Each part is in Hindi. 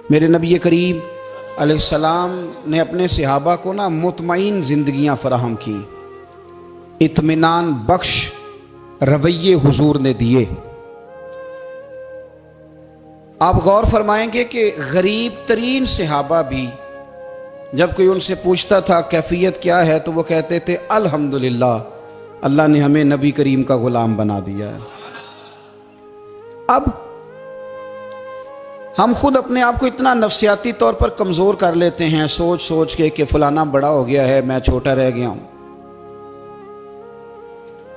मेरे नबी करीम अलैहिस्सलाम ने अपने सहाबा को ना मुतमईन ज़िंदगियाँ फराहम की, इत्मीनान बख्श रवैये हुजूर ने दिए। आप गौर फरमाएंगे कि गरीब तरीन सहाबा भी जब कोई उनसे पूछता था कैफियत क्या है तो वो कहते थे अल्हम्दुलिल्लाह, अल्लाह ने हमें नबी करीम का गुलाम बना दिया है। अब हम खुद अपने आप को इतना नफ्सियाती तौर पर कमज़ोर कर लेते हैं सोच सोच के कि फलाना बड़ा हो गया है, मैं छोटा रह गया हूं,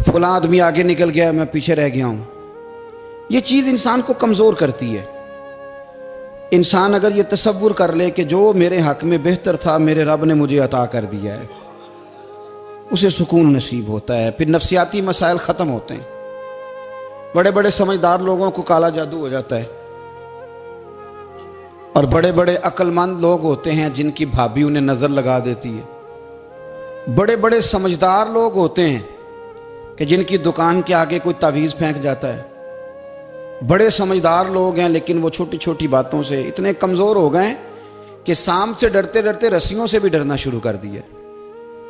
फलां आदमी आगे निकल गया है, मैं पीछे रह गया हूं। ये चीज़ इंसान को कमज़ोर करती है। इंसान अगर ये तसव्वुर कर ले कि जो मेरे हक़ में बेहतर था मेरे रब ने मुझे अता कर दिया है, उसे सुकून नसीब होता है, फिर नफ्सियाती मसाइल ख़त्म होते हैं। बड़े बड़े समझदार लोगों को काला जादू हो जाता है और बड़े बड़े अक्लमंद लोग होते हैं जिनकी भाभी उन्हें नज़र लगा देती है। बड़े बड़े समझदार लोग होते हैं कि जिनकी दुकान के आगे कोई तावीज़ फेंक जाता है। बड़े समझदार लोग हैं लेकिन वो छोटी छोटी बातों से इतने कमज़ोर हो गए कि सांप से डरते डरते रस्सियों से भी डरना शुरू कर दिया।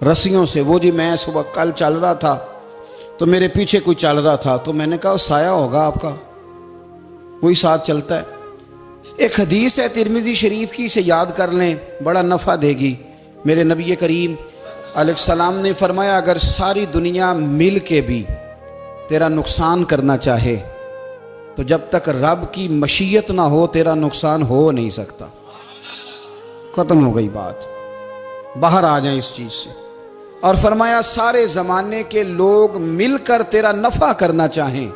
रस्सियों से, वो जी मैं सुबह कल चल रहा था तो मेरे पीछे कोई चल रहा था तो मैंने कहा साया होगा आपका, वही साथ चलता है। एक हदीस है तिरमिज़ी शरीफ की, इसे याद कर लें, बड़ा नफ़ा देगी। मेरे नबी करीम अलैहिस्सलाम ने फरमाया अगर सारी दुनिया मिल के भी तेरा नुकसान करना चाहे तो जब तक रब की मशीयत ना हो तेरा नुकसान हो नहीं सकता। ख़त्म हो गई बात, बाहर आ जाए इस चीज़ से। और फरमाया सारे ज़माने के लोग मिलकर तेरा नफ़ा करना चाहें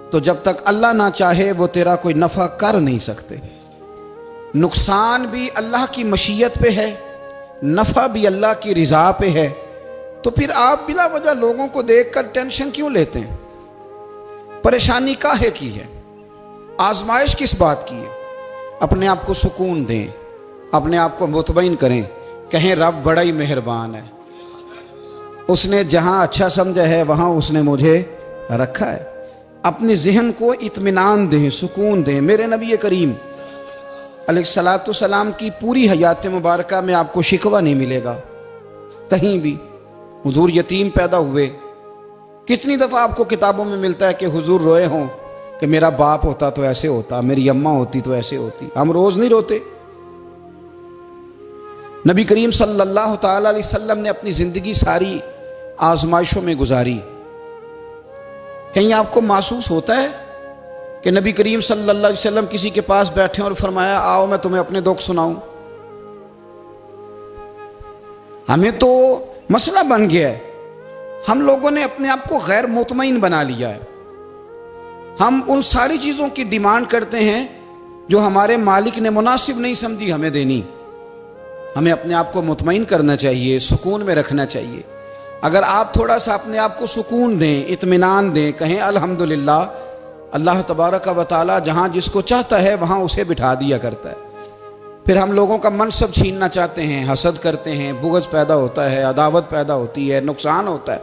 तो जब तक अल्लाह ना चाहे वो तेरा कोई नफ़ा कर नहीं सकते। नुकसान भी अल्लाह की मशीयत पे है, नफ़ा भी अल्लाह की रिज़ा पे है। तो फिर आप बिला वजह लोगों को देखकर टेंशन क्यों लेते हैं? परेशानी काहे की है? आजमाइश किस बात की है? अपने आप को सुकून दें, अपने आप को मुतमईन करें, कहें रब बड़ा ही मेहरबान है, उसने जहाँ अच्छा समझा है वहाँ उसने मुझे रखा है। अपने जहन को इत्मीनान दें, सुकून दें। मेरे नबी करीम अलैहिस्सलातु सलाम की पूरी हयात मुबारका में आपको शिकवा नहीं मिलेगा कहीं भी। हुजूर यतीम पैदा हुए, कितनी दफ़ा आपको किताबों में मिलता है कि हुजूर रोए हों कि मेरा बाप होता तो ऐसे होता, मेरी अम्मा होती तो ऐसे होती। हम रोज़ नहीं रोते। नबी करीम सल्लल्लाहु ताला अलैहि वसल्लम ने अपनी ज़िंदगी सारी आजमाइशों में गुजारी। कहीं आपको महसूस होता है कि नबी करीम सल्लल्लाहु अलैहि वसल्लम किसी के पास बैठे और फरमाया आओ मैं तुम्हें अपने दुख सुनाऊं? हमें तो मसला बन गया है, हम लोगों ने अपने आप को गैर मुतमईन बना लिया है। हम उन सारी चीज़ों की डिमांड करते हैं जो हमारे मालिक ने मुनासिब नहीं समझी हमें देनी। हमें अपने आप को मुतमईन करना चाहिए, सुकून में रखना चाहिए। अगर आप थोड़ा सा अपने आप को सुकून दें, इत्मीनान दें, कहें अल्हम्दुलिल्लाह, अल्लाह तबारक व तआला जहाँ जिसको चाहता है वहाँ उसे बिठा दिया करता है। फिर हम लोगों का मनसब छीनना चाहते हैं, हसद करते हैं, बुग़्ज़ पैदा होता है, अदावत पैदा होती है, नुकसान होता है।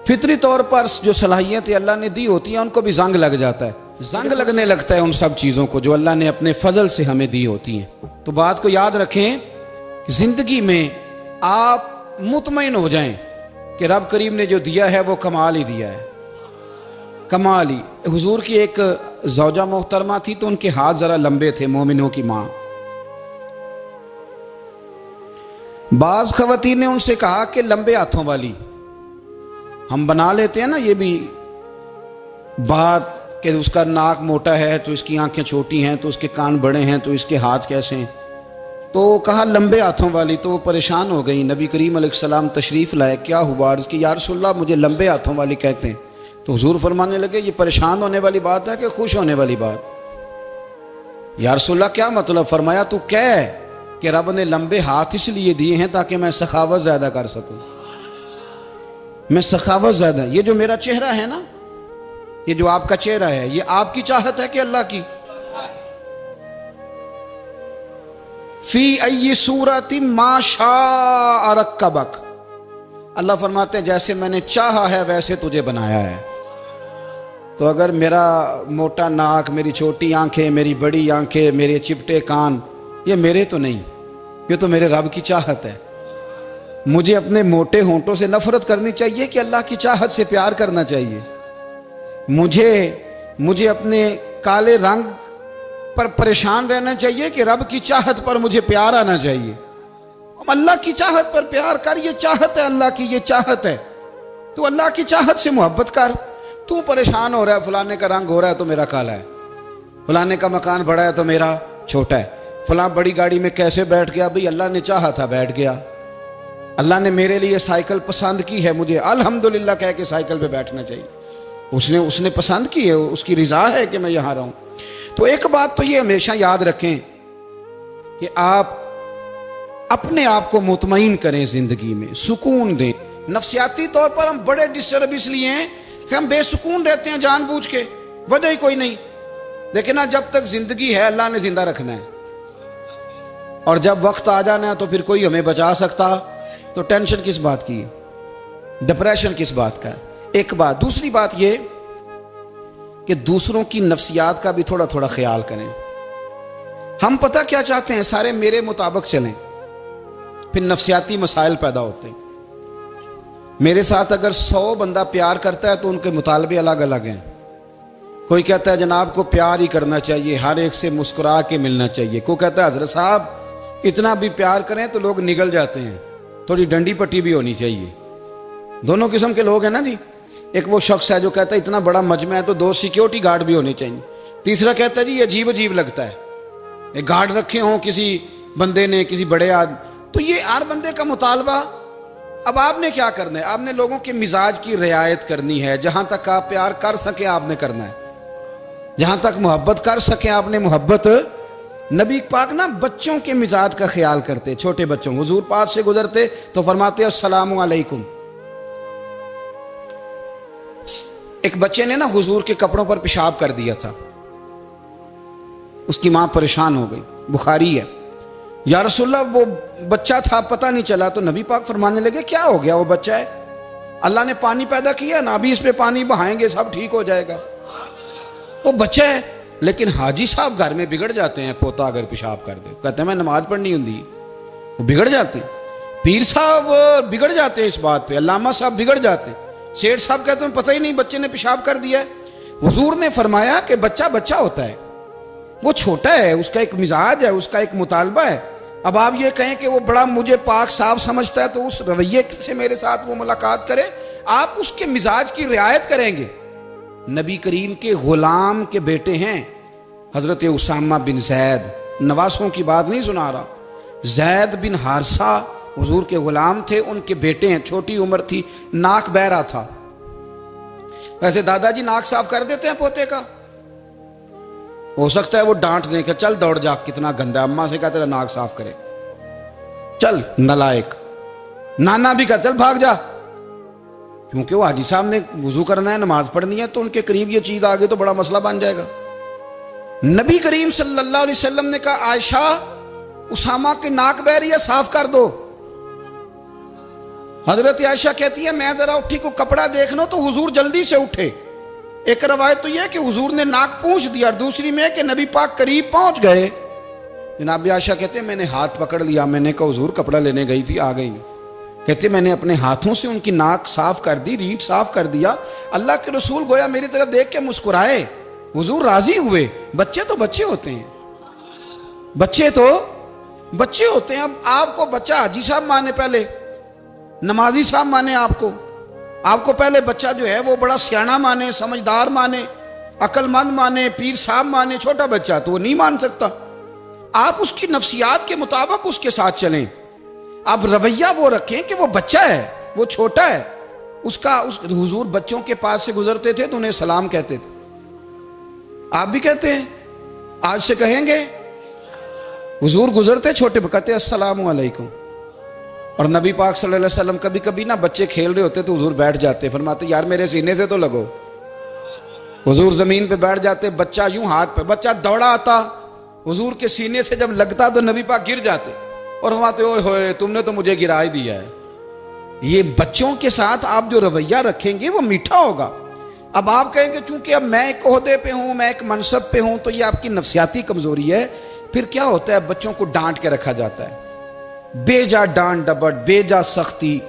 फितरी तौर पर जो सलाहियतें अल्लाह ने दी होती हैं उनको भी जंग लग जाता है, जंग लगने लगता है उन सब चीज़ों को जो अल्लाह ने अपने फजल से हमें दी होती हैं। तो बात को याद रखें, ज़िंदगी में आप मुतमईन हो जाएं कि रब करीम ने जो दिया है वो कमाल ही दिया है, कमाल ही। हुजूर की एक ज़ौजा मोहतरमा थी तो उनके हाथ ज़रा लंबे थे, मोमिनों की माँ। बाज़ ख़वातीन ने उनसे कहा कि लंबे हाथों वाली, हम बना लेते हैं ना ये भी बात कि उसका नाक मोटा है तो इसकी आंखें छोटी हैं, तो उसके कान बड़े हैं तो इसके हाथ कैसे हैं। तो कहा लंबे हाथों वाली, तो वो परेशान हो गई। नबी करीम अलैहिस्सलाम तशरीफ़ लाए, क्या हुआ? अर्ज़ की या रसूलल्लाह मुझे लंबे हाथों वाली कहते हैं। तो हुजूर फरमाने लगे ये परेशान होने वाली बात है कि खुश होने वाली बात? या रसूलल्लाह क्या मतलब? फरमाया तू कह कि रब ने लंबे हाथ इसलिए दिए हैं ताकि मैं सखावत ज़्यादा कर सकूँ, मैं सखावत ज़्यादा। ये जो मेरा चेहरा है ना, ये जो आपका चेहरा है, ये आपकी चाहत है कि अल्लाह की? फी अय्यि सूरति मा शाअ रक्कबक, अल्लाह फरमाते हैं जैसे मैंने चाहा है वैसे तुझे बनाया है। तो अगर मेरा मोटा नाक, मेरी छोटी आंखें, मेरी बड़ी आंखें, मेरे चिपटे कान, ये मेरे तो नहीं, ये तो मेरे रब की चाहत है। मुझे अपने मोटे होंठों से नफरत करनी चाहिए कि अल्लाह की चाहत से प्यार करना चाहिए? मुझे अपने काले रंग पर परेशान रहना चाहिए कि रब की चाहत पर मुझे प्यार आना चाहिए? अल्लाह की चाहत पर प्यार कर, ये चाहत है अल्लाह की, ये चाहत है। तो अल्लाह की चाहत से मोहब्बत कर। तू परेशान हो रहा है, फलाने का रंग हो रहा है तो मेरा काला है, फलाने का मकान बड़ा है तो मेरा छोटा है, फलां बड़ी गाड़ी में कैसे बैठ गया? भाई अल्लाह ने चाहा था बैठ गया। अल्लाह ने मेरे लिए साइकिल पसंद की है, मुझे अल्हम्दुलिल्लाह कह के साइकिल पे बैठना चाहिए। उसने पसंद की है, उसकी रिजा है कि मैं यहां रहूं। तो एक बात तो ये हमेशा याद रखें कि आप अपने आप को मुतमईन करें, जिंदगी में सुकून दें। नफ्सियाती तौर पर हम बड़े डिस्टर्ब इसलिए हैं कि हम बेसुकून रहते हैं जानबूझ के, वजह ही कोई नहीं। लेकिन ना, जब तक जिंदगी है अल्लाह ने जिंदा रखना है, और जब वक्त आ जाना है तो फिर कोई हमें बचा सकता। तो टेंशन किस बात की है, डिप्रेशन किस बात का है? एक बात। दूसरी बात ये कि दूसरों की नफ्सियात का भी थोड़ा थोड़ा ख्याल करें। हम पता क्या चाहते हैं, सारे मेरे मुताबिक चलें, फिर नफ्सियाती मसाइल पैदा होते हैं। मेरे साथ अगर 100 बंदा प्यार करता है तो उनके मुतालबे अलग अलग हैं। कोई कहता है जनाब को प्यार ही करना चाहिए, हर एक से मुस्कुरा के मिलना चाहिए। कोई कहता है हजरत साहब इतना भी प्यार करें तो लोग निगल जाते हैं, थोड़ी डंडी पट्टी भी होनी चाहिए। दोनों किस्म के लोग हैं ना जी। एक वो शख्स है जो कहता है इतना बड़ा मजमा है तो 2 सिक्योरिटी गार्ड भी होने चाहिए। तीसरा कहता है जी अजीब अजीब लगता है, एक गार्ड रखे हों किसी बंदे ने, किसी बड़े आदमी। तो ये हर बंदे का मुतालबा। अब आपने क्या करना है? आपने लोगों के मिजाज की रियायत करनी है। जहां तक आप प्यार कर सके आपने करना है, जहां तक मोहब्बत कर सके आपने मोहब्बत। नबी पाक ना बच्चों के मिजाज का ख्याल करते, छोटे बच्चों। हुजूर पास से गुजरते तो फरमाते अस्सलामु अलैकुम। एक बच्चे ने ना हुजूर के कपड़ों पर पेशाब कर दिया था, उसकी मां परेशान हो गई, बुखारी है। या रसूलल्लाह वो बच्चा था, पता नहीं चला। तो नबी पाक फरमाने लगे क्या हो गया, वो बच्चा है, अल्लाह ने पानी पैदा किया ना, अभी इस पे पानी बहाएंगे सब ठीक हो जाएगा। वो बच्चा है। लेकिन हाजी साहब घर में बिगड़ जाते हैं, पोता अगर पेशाब कर दे, कहते हैं मैं नमाज पढ़नी होती, वो बिगड़ जाते हैं। पीर साहब बिगड़ जाते हैं इस बात पे, अल्लामा साहब बिगड़ जाते हैं। सेठ साहब कहते हैं पता ही नहीं बच्चे ने पेशाब कर दिया है। हुजूर ने फरमाया कि बच्चा बच्चा होता है, वो छोटा है, उसका एक मिजाज है, उसका एक मुतालबा है। अब आप ये कहें कि वो बड़ा मुझे पाक साफ समझता है तो उस रवैये से मेरे साथ वो मुलाकात करे, आप उसके मिजाज की रियायत करेंगे। नबी करीम के गुलाम के बेटे हैं हजरत उसामा बिन जैद, नवासों की बात नहीं सुना रहा। जैद बिन हारसा हुजूर के गुलाम थे, उनके बेटे हैं। छोटी उम्र थी, नाक बह रहा था। वैसे दादाजी नाक साफ कर देते हैं पोते का, हो सकता है वो डांट दें कि चल दौड़ जा, कितना गंदा, अम्मा से कहा तेरा नाक साफ करे, चल नालायक। नाना भी कहा चल भाग जा, क्योंकि वो हाजी साहब ने वुजू करना है, नमाज पढ़नी है, तो उनके करीब ये चीज आ गई तो बड़ा मसला बन जाएगा। नबी करीम सल्लल्लाहु अलैहि वसल्लम ने कहा आयशा उसामा की नाक बह रही है, साफ कर दो। हजरत आयशा कहती है मैं जरा उठी को कपड़ा देख लो तो हुजूर जल्दी से उठे। एक रवायत तो यह कि हुजूर ने नाक पूंछ दिया, और दूसरी में कि नबी पाक करीब पहुंच गए। जनाब आयशा कहते हैं मैंने हाथ पकड़ लिया, मैंने कहा हुजूर कपड़ा लेने गई थी, आ गई। कहते मैंने अपने हाथों से उनकी नाक साफ कर दी, रीढ़ साफ कर दिया। अल्लाह के रसूल गोया मेरी तरफ देख के मुस्कुराए, हुजूर राजी हुए। बच्चे तो बच्चे होते हैं, बच्चे तो बच्चे होते हैं। अब आपको बच्चा हाजी साहब माने, पहले नमाजी साहब माने, आपको पहले बच्चा जो है वो बड़ा सियाना माने, समझदार माने, अक्लमंद माने, पीर साहब माने। छोटा बच्चा तो वो नहीं मान सकता। आप उसकी नफ्सियात के मुताबिक उसके साथ चलें। आप रवैया वो रखें कि वो बच्चा है, वो छोटा है। हुजूर बच्चों के पास से गुजरते थे तो उन्हें सलाम कहते थे। आप भी कहते हैं, आज से कहेंगे। हुजूर गुजरते छोटे कहते अस्सलामु अलैकुम। और नबी पाक सल्लल्लाहु अलैहि वसल्लम कभी कभी ना बच्चे खेल रहे होते तो हुजूर बैठ जाते, फरमाते यार मेरे सीने से तो लगो। हुजूर जमीन पे बैठ जाते, बच्चा यूं हाथ पे, बच्चा दौड़ा आता, हुजूर के सीने से जब लगता तो नबी पाक गिर जाते और फरमाते ओए होए तुमने तो मुझे गिरा ही दिया है। ये बच्चों के साथ आप जो रवैया रखेंगे वो मीठा होगा। अब आप कहेंगे चूंकि अब मैं एक ओहदे पे हूं, मैं एक मनसब पे हूं, तो ये आपकी नफ्सियाती कमजोरी है। फिर क्या होता है, बच्चों को डांट के रखा जाता है, बेजा डांट डपट, बेजा सख्ती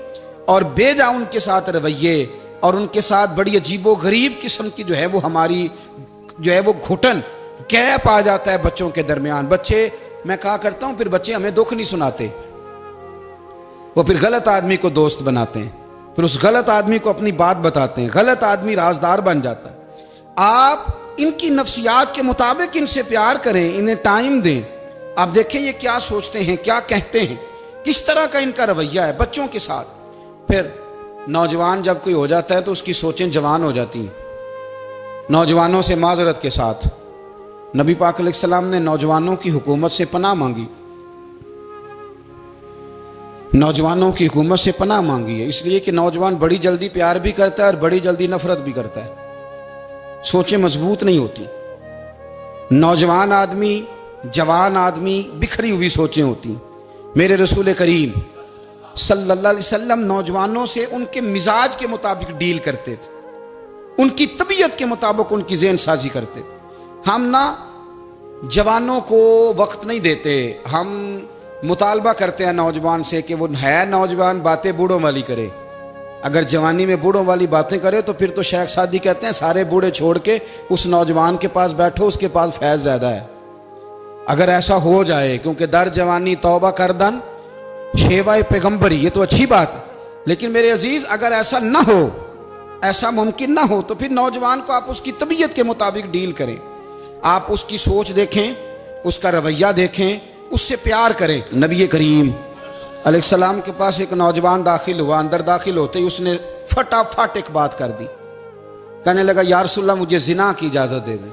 और बेजा उनके साथ रवैये और उनके साथ बड़ी अजीबो गरीब किस्म की जो है वो हमारी जो है वो घुटन गैप आ जाता है बच्चों के दरमियान। बच्चे, मैं कहा करता हूं, फिर बच्चे हमें दुख नहीं सुनाते, वो फिर गलत आदमी को दोस्त बनाते हैं, फिर उस गलत आदमी को अपनी बात बताते हैं, गलत आदमी राजदार बन जाता है। आप इनकी नफ्सियात के मुताबिक इनसे प्यार करें, इन्हें टाइम दें। आप देखें ये क्या सोचते हैं, क्या कहते हैं, किस तरह का इनका रवैया है बच्चों के साथ। फिर नौजवान जब कोई हो जाता है तो उसकी सोचें जवान हो जाती हैं। नौजवानों से माजरत के साथ नबी पाक अलैहिस्सलाम ने नौजवानों की हुकूमत से पनाह मांगी, नौजवानों की हुकूमत से पनाह मांगी है, इसलिए कि नौजवान बड़ी जल्दी प्यार भी करता है और बड़ी जल्दी नफरत भी करता है, सोचें मजबूत नहीं होती। नौजवान आदमी, जवान आदमी, बिखरी हुई सोचें होती। मेरे रसूल करीम सल्लल्लाहु अलैहि वसल्लम नौजवानों से उनके मिजाज के मुताबिक डील करते थे, उनकी तबीयत के मुताबिक उनकी ज़हन साजी करते थे। हम ना जवानों को वक्त नहीं देते, हम मुतालबा करते हैं नौजवान से कि वो है नौजवान, बातें बूढ़ों वाली करे। अगर जवानी में बूढ़ों वाली बातें करे तो फिर तो शेख सादी कहते हैं सारे बूढ़े छोड़ के उस नौजवान के पास बैठो, उसके पास फैज़ ज़्यादा है। अगर ऐसा हो जाए, क्योंकि दर जवानी तौबा करदन शेवाए पैगम्बरी, ये तो अच्छी बात है, लेकिन मेरे अजीज अगर ऐसा ना हो, ऐसा मुमकिन ना हो, तो फिर नौजवान को आप उसकी तबीयत के मुताबिक डील करें। आप उसकी सोच देखें, उसका रवैया देखें, उससे प्यार करें। नबी करीम अलैहिस्सलाम के पास एक नौजवान दाखिल हुआ, अंदर दाखिल होते ही उसने फटाफट एक बात कर दी, कहने लगा या रसूलल्लाह मुझे जिना की इजाजत दे दें।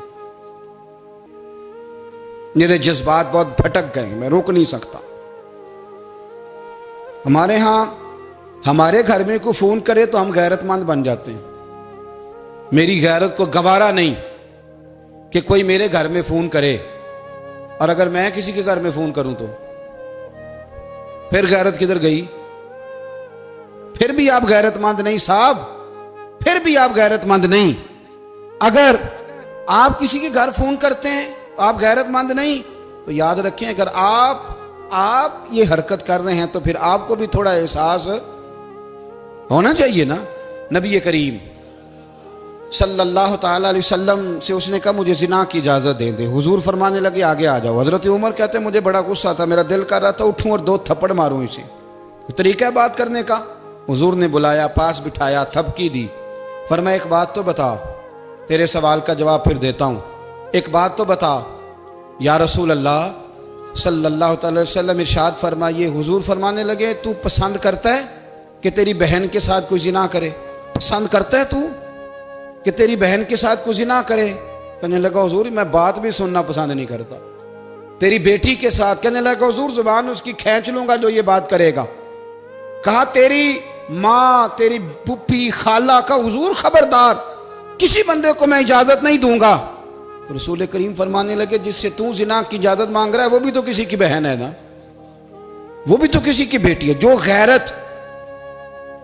मेरे जज्बात बहुत भटक गए, मैं रोक नहीं सकता। हमारे यहाँ हमारे घर में कोई फोन करे तो हम गैरतमंद बन जाते हैं। मेरी गैरत को गवारा नहीं कि कोई मेरे घर में फोन करे, और अगर मैं किसी के घर में फोन करूं तो फिर गैरत किधर गई? फिर भी आप गैरतमंद नहीं साहब, फिर भी आप गैरतमंद नहीं। अगर आप किसी के घर फोन करते हैं तो आप गैरतमंद नहीं, तो याद रखें अगर आप ये हरकत कर रहे हैं तो फिर आपको भी थोड़ा एहसास होना चाहिए ना। नबी करीम सल्लल्लाहु ताला अलैहि वसल्लम से उसने कहा मुझे जिना की इजाज़त दे दे। हुजूर फरमाने लगे आगे आ जाओ। हज़रत उमर कहते मुझे बड़ा गुस्सा था, मेरा दिल कर रहा था उठूं और 2 थप्पड़ मारूं इसे। तरीका है बात करने का। हुजूर ने बुलाया, पास बिठाया, थपकी दी, फरमाया एक बात तो बता, तेरे सवाल का जवाब फिर देता हूँ, एक बात तो बता। या रसूल अल्लाह सल्लल्लाहु अलैहि वसल्लम इरशाद फरमाइए। हुजूर फरमाने लगे तू पसंद करता है कि तेरी बहन के साथ कोई जिना करे? पसंद करता है तू कि तेरी बहन के साथ कोई जिना करे? कहने लगा हुजूर मैं बात भी सुनना पसंद नहीं करता। तेरी बेटी के साथ? कहने लगा हुजूर जुबान उसकी खींच लूंगा जो ये बात करेगा। कहा तेरी माँ, तेरी पुप्पी, खाला का? हुजूर खबरदार, किसी बंदे को मैं इजाजत नहीं दूंगा। तो रसूल करीम फरमाने लगे जिससे तू जिना की इजाजत मांग रहा है वो भी तो किसी की बहन है ना, वो भी तो किसी की बेटी है। जो गैरत,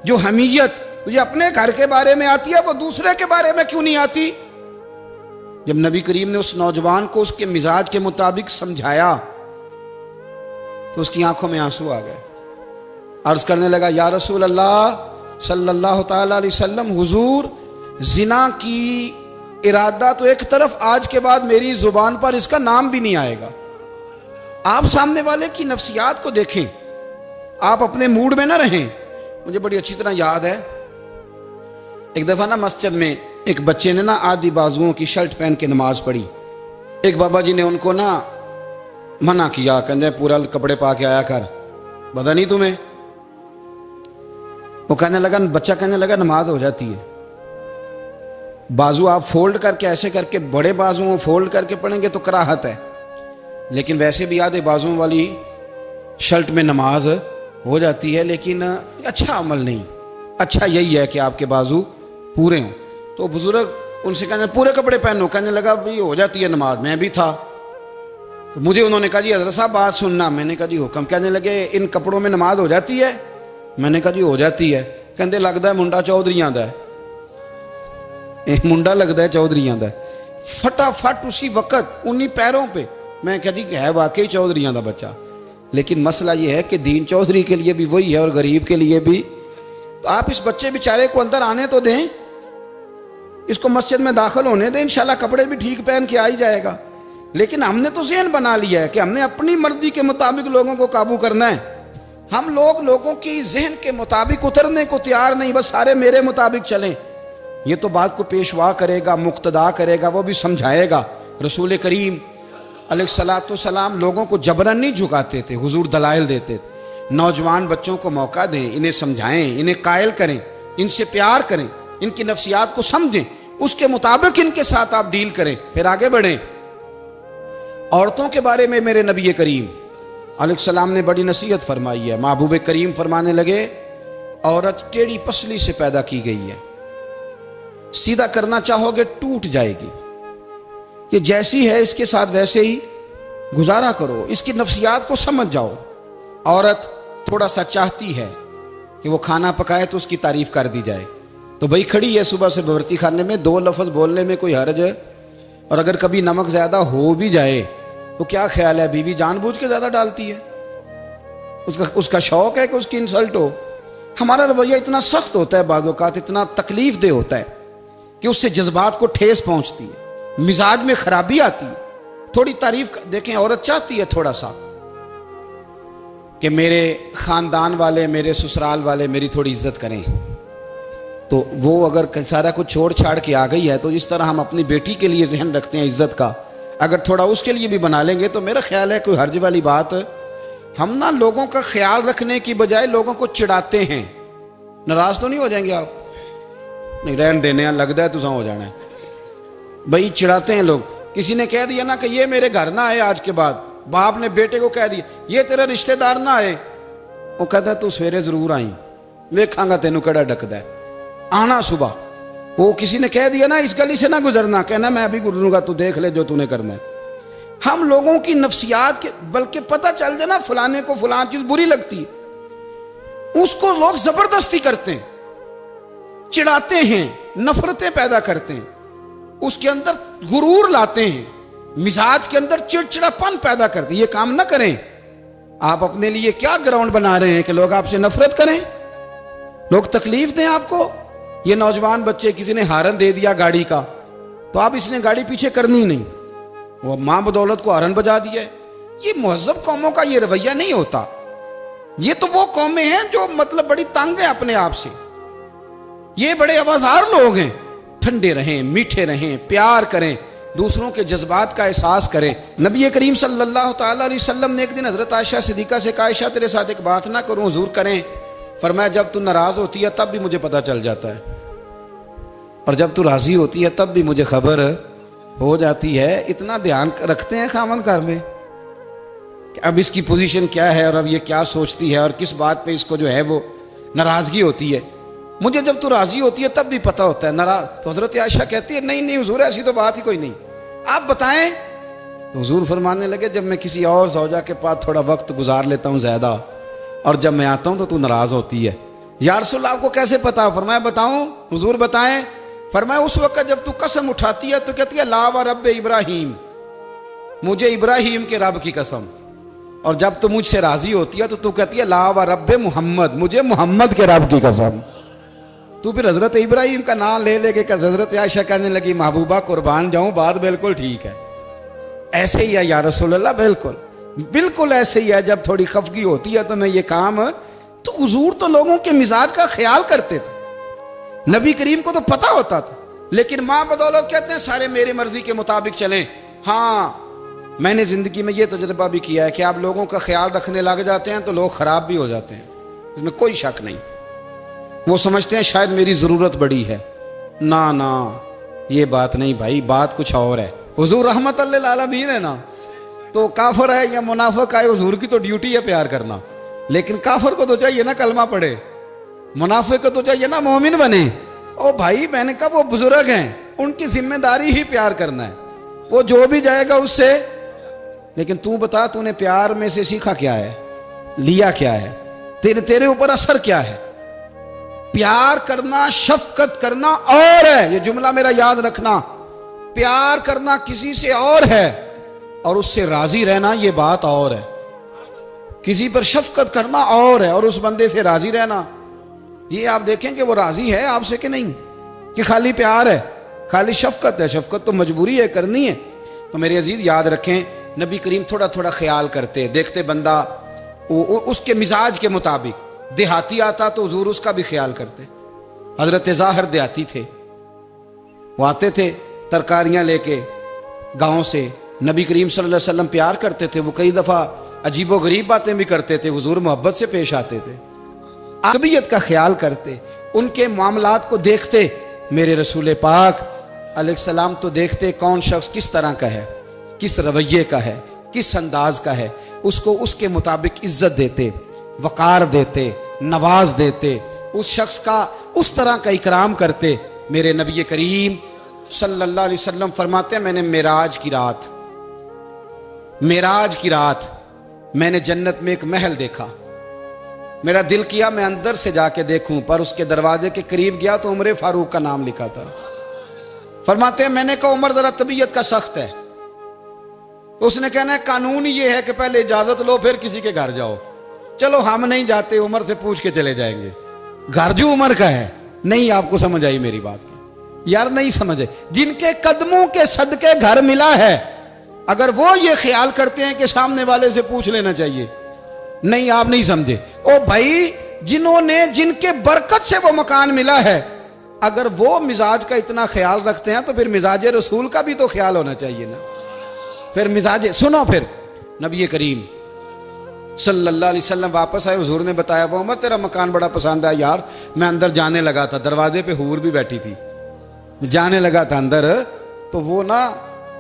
जो हमीयत तुझे अपने घर के बारे में आती है वो दूसरे के बारे में क्यों नहीं आती? जब नबी करीम ने उस नौजवान को उसके मिजाज के मुताबिक समझाया तो उसकी आंखों में आंसू आ गए। अर्ज करने लगा या रसूल अल्लाह सल्लल्लाहु ताला अलैहि वसल्लम, हुजूर जिना की इरादा तो एक तरफ, आज के बाद मेरी जुबान पर इसका नाम भी नहीं आएगा। आप सामने वाले की नफ्सियात को देखें, आप अपने मूड में ना रहें। मुझे बड़ी अच्छी तरह याद है एक दफा ना मस्जिद में एक बच्चे ने ना आधी बाजुओं की शर्ट पहन के नमाज पढ़ी। एक बाबा जी ने उनको ना मना किया, कहते पूरा कपड़े पा के आया कर, पता नहीं तुम्हें? वो कहने लगा, बच्चा कहने लगा नमाज हो जाती है, बाजू आप फोल्ड करके ऐसे करके, बड़े बाजुओं फोल्ड करके पढ़ेंगे तो कराहत है, लेकिन वैसे भी आधे बाजुओं वाली शर्ट में नमाज हो जाती है, लेकिन अच्छा अमल नहीं। अच्छा यही है कि आपके बाजू पूरे हों। तो बुजुर्ग उनसे कहने पूरे कपड़े पहनो। कहने लगा भाई हो जाती है नमाज, मैं भी था। तो मुझे उन्होंने कहा जी हज़रत साहब बात सुनना। मैंने कहा जी हुक्म। कहने लगे इन कपड़ों में नमाज हो जाती है? मैंने कहा जी हो जाती है। कहते लगता है मुंडा चौधरी आंदा है। एक मुंडा लगता है चौधरियां का, फटाफट उसी वक्त उन्हीं पैरों पे। मैं कह दी है वाकई चौधरियां का बच्चा। लेकिन मसला ये है कि दीन चौधरी के लिए भी वही है और गरीब के लिए भी। तो आप इस बच्चे बेचारे को अंदर आने तो दें, इसको मस्जिद में दाखिल होने दें, इंशाल्लाह कपड़े भी ठीक पहन के आ ही जाएगा। लेकिन हमने तो ज़हन बना लिया है कि हमने अपनी मर्जी के मुताबिक लोगों को काबू करना है। हम लोगों की जहन के मुताबिक उतरने को तैयार नहीं, बस सारे मेरे मुताबिक चलें। ये तो बात को पेशवा करेगा, मुक्तदा करेगा, वो भी समझाएगा। रसूल करीम अलैहिस्सलाम लोगों को जबरन नहीं झुकाते थे, हुजूर दलाइल देते थे। नौजवान बच्चों को मौका दें, इन्हें समझाएं, इन्हें कायल करें, इनसे प्यार करें, इनकी नफ्सियात को समझें, उसके मुताबिक इनके साथ आप डील करें, फिर आगे बढ़ें। औरतों के बारे में मेरे नबी करीम अलैहिस्सलाम ने बड़ी नसीहत फरमाई है। महबूब करीम फरमाने लगे, औरत टेढ़ी पसली से पैदा की गई है, सीधा करना चाहोगे टूट जाएगी। ये जैसी है इसके साथ वैसे ही गुजारा करो, इसकी नफ्सियात को समझ जाओ। औरत थोड़ा सा चाहती है कि वो खाना पकाए तो उसकी तारीफ कर दी जाए, तो भाई खड़ी है सुबह से बवर्ती खाने में, दो लफ्ज़ बोलने में कोई हर्ज है। और अगर कभी नमक ज़्यादा हो भी जाए तो क्या ख्याल है, बीवी जानबूझ के ज़्यादा डालती है, उसका शौक है कि उसकी इंसल्ट हो। हमारा रवैया इतना सख्त होता है, बाज़ औक़ात इतना तकलीफ दे होता है कि उससे जज्बात को ठेस पहुँचती है, मिजाज में खराबी आती है। थोड़ी तारीफ देखें, औरत चाहती है थोड़ा सा कि मेरे ख़ानदान वाले, मेरे ससुराल वाले मेरी थोड़ी इज्जत करें, तो वो अगर सारा कुछ छोड़ छाड़ के आ गई है, तो इस तरह हम अपनी बेटी के लिए जहन रखते हैं इज्जत का, अगर थोड़ा उसके लिए भी बना लेंगे तो मेरा ख्याल है कोई हर्ज वाली बात। हम ना लोगों का ख्याल रखने की बजाय लोगों को चिढ़ाते हैं। नाराज तो नहीं हो जाएंगे आप? नहीं, रहन देने लगता है तुझा हो जाना है भाई, चिढ़ाते हैं लोग। किसी ने कह दिया ना कि ये मेरे घर ना आए आज के बाद, बाप ने बेटे को कह दिया ये तेरा रिश्तेदार ना आए, वो कहता है तू सवेरे जरूर आई, वेखांगा तेनू कड़ा डकदा है, आना सुबह। वो किसी ने कह दिया ना इस गली से ना गुजरना, कहना मैं अभी गुजरूंगा, तू देख ले जो तूने करना है। हम लोगों की नफ्सियात के, बल्कि पता चल जाए ना फलाने को फलान चीज बुरी लगती है, उसको लोग जबरदस्ती करते हैं, चिढ़ाते हैं, नफरतें पैदा करते हैं, उसके अंदर गुरूर लाते हैं, मिजाज के अंदर चिड़चिड़ापन पैदा करते हैं। ये काम ना करें। आप अपने लिए क्या ग्राउंड बना रहे हैं कि लोग आपसे नफरत करें, लोग तकलीफ दें आपको। ये नौजवान बच्चे, किसी ने हारन दे दिया गाड़ी का, तो आप इसने गाड़ी पीछे करनी नहीं, वो मां बदौलत को हारन बजा दिया है। ये मुहज़्ज़ब कौमों का ये रवैया नहीं होता। ये तो वो कौमें हैं जो मतलब बड़ी तंग है अपने आप से, ये बड़े आवाज़ार लोग हैं। ठंडे रहें, मीठे रहें, प्यार करें, दूसरों के जज्बात का एहसास करें। नबी करीम सल्लल्लाहु ताला अलैहि वसल्लम ने एक दिन हज़रत आयशा सिद्दीक़ा से कहा, आयशा तेरे साथ एक बात ना करूं, हुजूर करें। फरमाया जब तू नाराज़ होती है तब भी मुझे पता चल जाता है, और जब तू राज़ी होती है तब भी मुझे खबर हो जाती है। इतना ध्यान रखते हैं खामन घर में कि अब इसकी पोजीशन क्या है और अब ये क्या सोचती है और किस बात पे इसको जो है वो नाराज़गी होती है। मुझे जब तू राज़ी होती है तब भी पता होता है नाराज़। तो हज़रत आयशा कहती है नहीं नहीं हुजूर ऐसी तो बात ही कोई नहीं, आप बताएं। तो हुजूर फरमाने लगे जब मैं किसी और ज़ौजा के पास थोड़ा वक्त गुजार लेता हूँ ज़्यादा, और जब मैं आता हूँ तो तू नाराज़ होती है। या रसूल अल्लाह आपको कैसे पता? फरमाया बताऊँ हुजूर बताएं। फरमाया उस वक्त जब तू कसम उठाती है तो कहती है ला व रब इब्राहीम, मुझे इब्राहीम के रब की कसम। और जब तू मुझसे राज़ी होती है तो तू कहती है ला व रब मोहम्मद, मुझे मोहम्मद के रब की कसम। तू फिर हज़रत इब्राहीम का नाम ले लेके क्या? हज़रत आयशा कहने लगी महबूबा कुर्बान जाऊँ, बात बिल्कुल ठीक है, ऐसे ही है या रसूल अल्लाह, बिल्कुल बिल्कुल ऐसे ही है। जब थोड़ी खफगी होती है तो मैं ये काम, तो हुजूर तो लोगों के मिजाज का ख्याल करते थे, नबी करीम को तो पता होता था। लेकिन माँ बदौलत कहते हैं सारे मेरी मर्जी के मुताबिक चलें। हाँ, मैंने जिंदगी में ये तजुर्बा भी किया है कि आप लोगों का ख्याल रखने लग जाते हैं तो लोग खराब भी हो जाते हैं, इसमें कोई शक नहीं। वो समझते हैं शायद मेरी ज़रूरत बड़ी है, ना ना ये बात नहीं भाई, बात कुछ और है। हुजूर रहमत लिल आलमीन है ना, तो काफिर है या मुनाफिक है, हुजूर की तो ड्यूटी है प्यार करना। लेकिन काफिर को तो चाहिए ना कलमा पढ़े, मुनाफिक को तो चाहिए ना मोमिन बने। ओ भाई मैंने कहा वो बुजुर्ग हैं, उनकी जिम्मेदारी ही प्यार करना है, वो जो भी जाएगा उससे। लेकिन तू बता तूने प्यार में से सीखा क्या है, लिया क्या है, तेरे ऊपर असर क्या है? प्यार करना, शफकत करना और है, ये जुमला मेरा याद रखना। प्यार करना किसी से और है और उससे राजी रहना ये बात और है। किसी पर शफकत करना और है और उस बंदे से राजी रहना, ये आप देखें कि वो राजी है आपसे कि नहीं, कि खाली प्यार है, खाली शफकत है। शफकत तो मजबूरी है, करनी है। तो मेरे अजीज याद रखें, नबी करीम थोड़ा थोड़ा ख्याल करते, देखते बंदा उसके मिजाज के मुताबिक, देहाती आता तो हुजूर उसका भी ख्याल करते। हजरत ज़ाहिर देहाती थे, वो आते थे तरकारियां लेके गांव से, नबी करीम सल्लल्लाहु अलैहि वसल्लम प्यार करते थे, वो कई दफ़ा अजीबो गरीब बातें भी करते थे, हुजूर मोहब्बत से पेश आते थे, तबीयत का ख्याल करते, उनके मामलात को देखते। मेरे रसूल पाक अलैहिस्सलाम तो देखते कौन शख्स किस तरह का है, किस रवैये का है, किस अंदाज का है, उसको उसके मुताबिक इज्जत देते, वक़ार देते, नवाज देते, उस शख्स का उस तरह का इकराम करते। मेरे नबी करीम सल्लल्लाहु अलैहि वसल्लम फरमाते हैं, मैंने मेराज की रात मैंने जन्नत में एक महल देखा। मेरा दिल किया मैं अंदर से जाके देखूं, पर उसके दरवाजे के करीब गया तो उमर फारूक का नाम लिखा था। फरमाते हैं मैंने कहा उमर जरा तबीयत का सख्त है। उसने कहना है कानून ये है कि पहले इजाजत लो फिर किसी के घर जाओ। चलो हम नहीं जाते, उमर से पूछ के चले जाएंगे। घर जो उमर का है, नहीं आपको समझ आई मेरी बात की यार, नहीं समझे। जिनके कदमों के सदके घर मिला है, अगर वो ये ख्याल करते हैं कि सामने वाले से पूछ लेना चाहिए, नहीं आप नहीं समझे। ओ भाई, जिन्होंने जिनके बरकत से वो मकान मिला है, अगर वो मिजाज का इतना ख्याल रखते हैं तो फिर मिजाज रसूल का भी तो ख्याल होना चाहिए ना। फिर मिजाज सुनो, फिर नबी करीम सल्लल्लाहु अलैहि वसल्लम वापस आए, हुजूर ने बताया वो उमर तेरा मकान बड़ा पसंद आया यार। मैं अंदर जाने लगा था, दरवाजे पे हूर भी बैठी थी, जाने लगा था अंदर, तो वो ना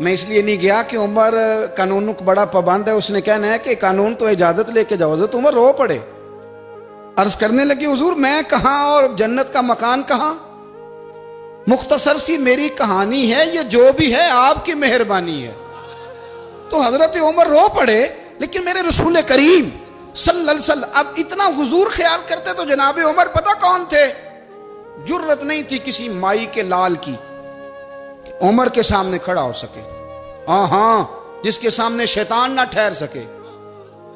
मैं इसलिए नहीं गया कि उमर कानून को बड़ा पाबंद है, उसने कहना है कि कानून तो इजाजत लेके जाओ। तो उमर रो पड़े, अर्ज करने लगे हुजूर मैं कहाँ और जन्नत का मकान कहाँ। मुख्तसर सी मेरी कहानी है, ये जो भी है आपकी मेहरबानी है। तो हजरत उमर रो पड़े, लेकिन मेरे रसूल करीम सल्लल्लाहु अलैहि वसल्लम अब इतना हुजूर ख्याल करते तो जनाबे उमर पता कौन थे। जुर्रत नहीं थी किसी माई के लाल की कि उमर के सामने खड़ा हो सके। हाँ, जिसके सामने शैतान ना ठहर सके,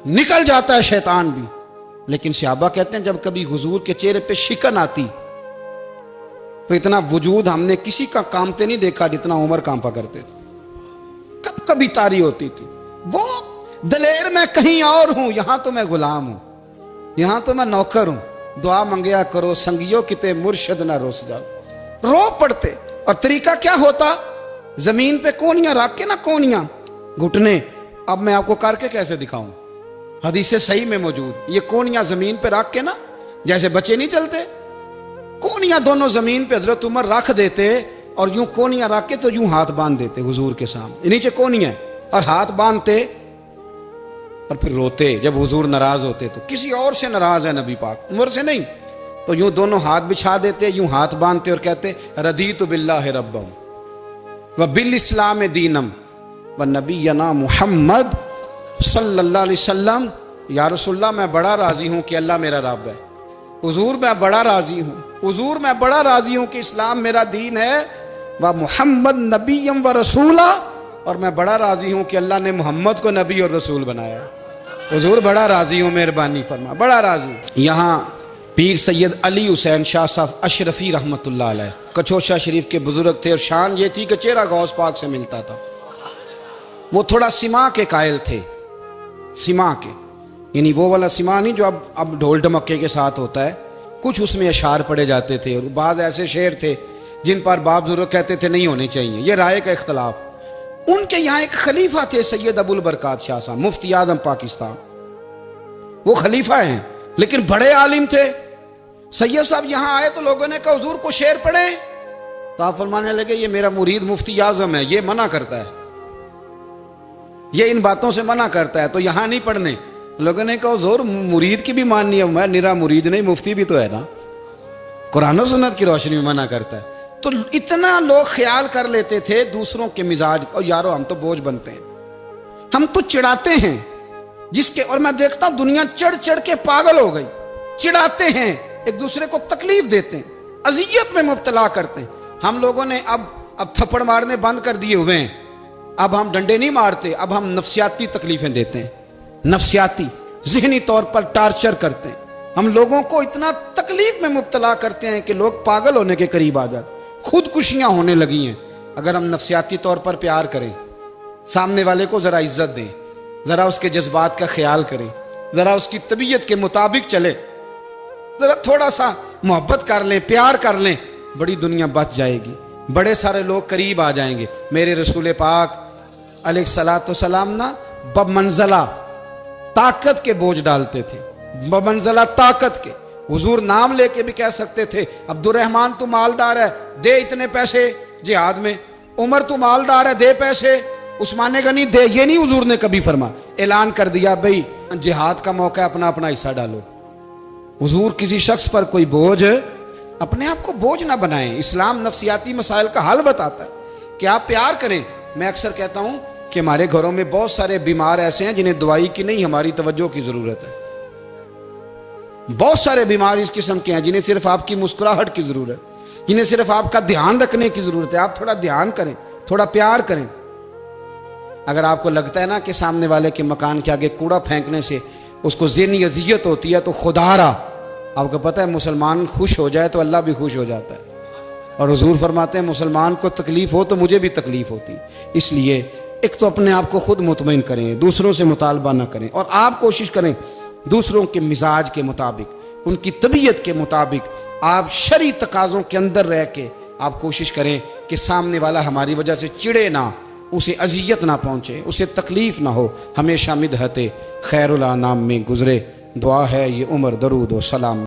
निकल जाता है शैतान भी। लेकिन सहाबा कहते हैं जब कभी हुजूर के चेहरे पे शिकन आती तो इतना वजूद हमने किसी का कांपते नहीं देखा जितना उमर कांपा करते थे। कब कभी तारी होती थी वो दलेर मैं कहीं और हूं, यहां तो मैं गुलाम हूं, यहां तो मैं नौकर हूं। दुआ मंगया करो संगियो किते मुर्शद ना रोस जाओ। रो पड़ते। और तरीका क्या होता, जमीन पे कोनियां रख के ना, कोनियां घुटने, अब मैं आपको करके कैसे दिखाऊं, हदीस सही में मौजूद, ये कोनियां जमीन पे रख के ना, जैसे बच्चे नहीं चलते, कोनियां दोनों जमीन पे हजरत उमर रख देते और यूं कोनियां रख के तो यूं हाथ बांध देते हुजूर के सामने, नीचे कोनियां और हाथ बांधते और फिर रोते। जब हुजूर नाराज होते तो किसी और से नाराज है नबी पाक, उमर से नहीं, तो यूं दोनों हाथ बिछा देते, यूं हाथ बांधते और कहते रदीतु बिल्लाहि रब्बम व बिल इस्लाम दीनम व नबीना मुहम्मद सल्लल्लाहु अलैहि वसल्लम। या रसूलल्लाह मैं बड़ा राजी हूं कि अल्लाह मेरा रब है। हुजूर मैं बड़ा राजी हूं, हुजूर मैं बड़ा राजी हूं कि इस्लाम मेरा दीन है, व मुहम्मद नबीयम व रसूला, और मैं बड़ा राजी हूं कि अल्लाह ने मोहम्मद को नबी और रसूल बनाया। हुजूर बड़ा राजी हूं, मेहरबानी फरमा, बड़ा राजी। यहाँ पीर सैयद अली हुसैन शाह साहब अशरफी रहमतुल्लाह अलैह कचौशा शरीफ के बुजुर्ग थे और शान ये थी कि चेहरा गौस पाक से मिलता था। वो थोड़ा सिमा के कायल थे, सिमा के, यानी वो वाला सिमा नहीं जो अब ढोल ढमक्के के साथ होता है, कुछ उसमें अशार पड़े जाते थे। और बाद ऐसे शेर थे जिन पर बाप बुजुर्ग कहते थे नहीं होने चाहिए, ये राय का इख्तलाफ। उनके यहाँ एक खलीफा थे सैयद अबुल बरकात शाह साहब, मुफ्ती आजम पाकिस्तान, वो खलीफा हैं लेकिन बड़े आलिम थे। सैयद साहब यहाँ आए तो लोगों ने कहा हुजूर को शेर पढ़े, तो आप फरमाने लगे ये मेरा मुरीद मुफ्ती आजम है, ये मना करता है, ये इन बातों से मना करता है, तो यहाँ नहीं पढ़ने। लोगों ने कहा हुजूर मुरीद की भी माननी है, मैं निरा मुरीद नहीं मुफ्ती भी तो है ना, कुरान और सुन्नत की रोशनी में मना करता है। तो इतना लोग ख्याल कर लेते थे दूसरों के मिजाज, और यारो हम तो बोझ बनते हैं, हम तो चिढ़ाते हैं जिसके, और मैं देखता हूं दुनिया चढ़ चढ़ के पागल हो गई, चिढ़ाते हैं एक दूसरे को तकलीफ देते हैं, अजियत में मुब्तला करते हैं। हम लोगों ने अब थप्पड़ मारने बंद कर दिए हुए हैं, अब हम डंडे नहीं मारते, अब हम नफ्सियाती तकलीफें देते हैं, नफ्सियाती ज़हनी तौर पर टार्चर करते हैं। हम लोगों को इतना तकलीफ में मुब्तला करते हैं कि लोग पागल होने के करीब आ जाते, खुदकुशियां होने लगी हैं। अगर हम नफ्सियाती तौर पर प्यार करें, सामने वाले को ज़रा इज्जत दें, ज़रा उसके जज्बात का ख्याल करें, ज़रा उसकी तबीयत के मुताबिक चले, ज़रा थोड़ा सा मोहब्बत कर लें, प्यार कर लें, बड़ी दुनिया बच जाएगी, बड़े सारे लोग करीब आ जाएंगे। मेरे रसूल पाक अलैहिस्सलाम ना बमंज़ला ताकत के बोझ डालते थे, बमंज़ला ताकत के। हुजूर नाम लेके भी कह सकते थे, अब्दुर्रहमान तू मालदार है, दे इतने पैसे जिहाद में, उमर तू मालदार है, दे पैसे, उस्मान गनी दे। ये नहीं हुजूर ने कभी फरमा, ऐलान कर दिया भाई जिहाद का मौका है, अपना अपना हिस्सा डालो। हुजूर किसी शख्स पर कोई बोझ, अपने आप को बोझ ना बनाएं। इस्लाम नफ्सियाती मसाइल का हल बताता है कि आप प्यार करें। मैं अक्सर कहता हूं कि हमारे घरों में बहुत सारे बीमार ऐसे हैं जिन्हें दवाई की नहीं, हमारी तवज्जो की जरूरत है। बहुत सारे बीमार इस किस्म के हैं जिन्हें सिर्फ आपकी मुस्कुराहट की जरूरत है, जिन्हें सिर्फ आपका ध्यान रखने की जरूरत है। आप थोड़ा ध्यान करें, थोड़ा प्यार करें। अगर आपको लगता है ना कि सामने वाले के मकान के आगे कूड़ा फेंकने से उसको ज़हनी अजियत होती है, तो खुदारा, आपको पता है मुसलमान खुश हो जाए तो अल्लाह भी खुश हो जाता है। और हुजूर फरमाते हैं मुसलमान को तकलीफ हो तो मुझे भी तकलीफ होती। इसलिए एक तो अपने आप को खुद मुतमईन करें, दूसरों से मुतालबा ना करें, और आप कोशिश करें दूसरों के मिजाज के मुताबिक, उनकी तबीयत के मुताबिक, आप शरई तकाज़ों के अंदर रह के आप कोशिश करें कि सामने वाला हमारी वजह से चिड़े ना, उसे अजियत ना पहुँचे, उसे तकलीफ ना हो। हमेशा मिदहते खैरुल अनाम में गुजरे। दुआ है ये उम्र दरूद व सलाम।